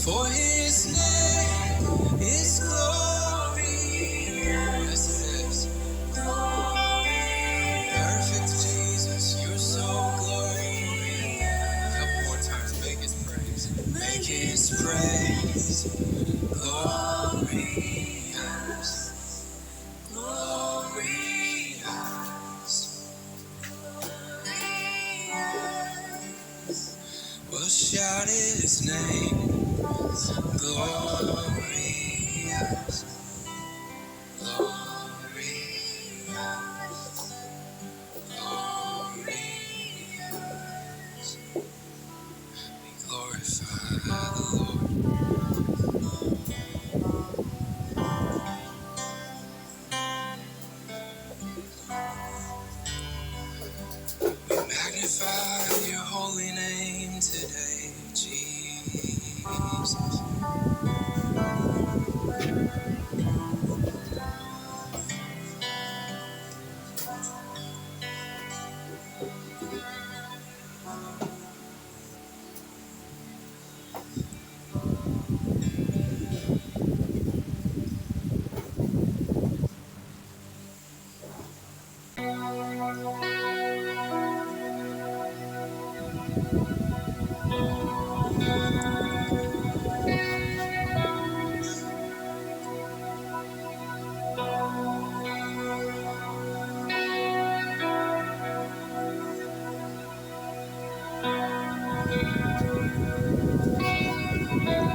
For his name is glorious. Yes, it is. Perfect Jesus, you're so glorious. A couple more times, make his praise. Make his praise glorious. We'll shout his name, glorious, glorious, glorious. We glorify the Lord. We magnify your holy name today, Jesus.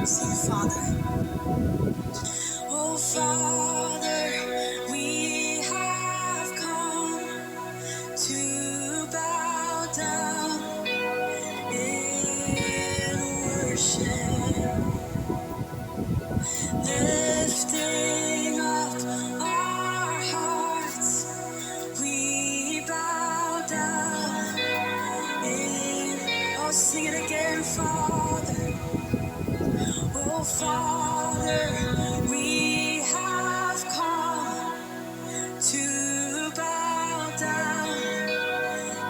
Sing, Father. Oh, Father, we have come to bow down in worship, lifting up our hearts. We bow down in, oh, sing it again, Father. Oh, Father, we have come to bow down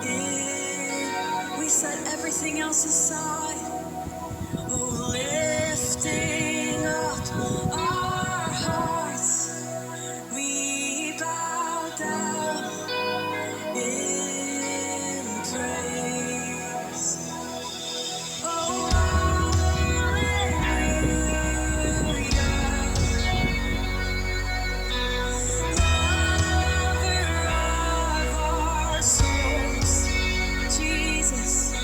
in, we set everything else aside. Oh, lifting up our hearts, we bow down in praise. Oh, hallelujah, lover of our souls, Jesus.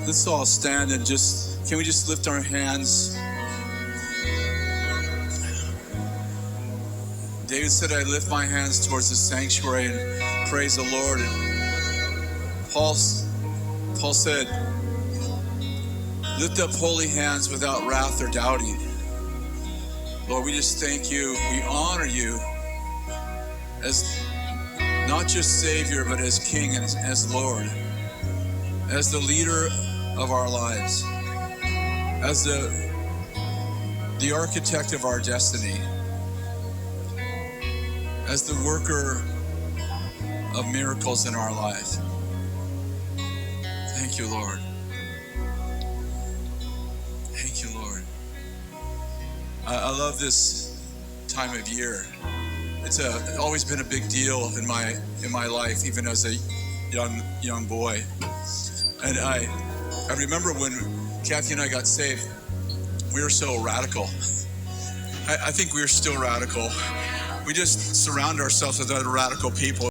Let's all stand and can we just lift our hands? David said, I lift my hands towards the sanctuary and praise the Lord. And Paul said, lift up holy hands without wrath or doubting. Lord, we just thank you. We honor you as not just Savior, but as King and as Lord, as the leader of our lives, as the architect of our destiny, as the worker of miracles in our life. Thank you, Lord. Thank you, Lord. I love this time of year. It's always been a big deal in my life, even as a young boy. And I remember when Kathy and I got saved, we were so radical. I think we're still radical. We just surround ourselves with other radical people.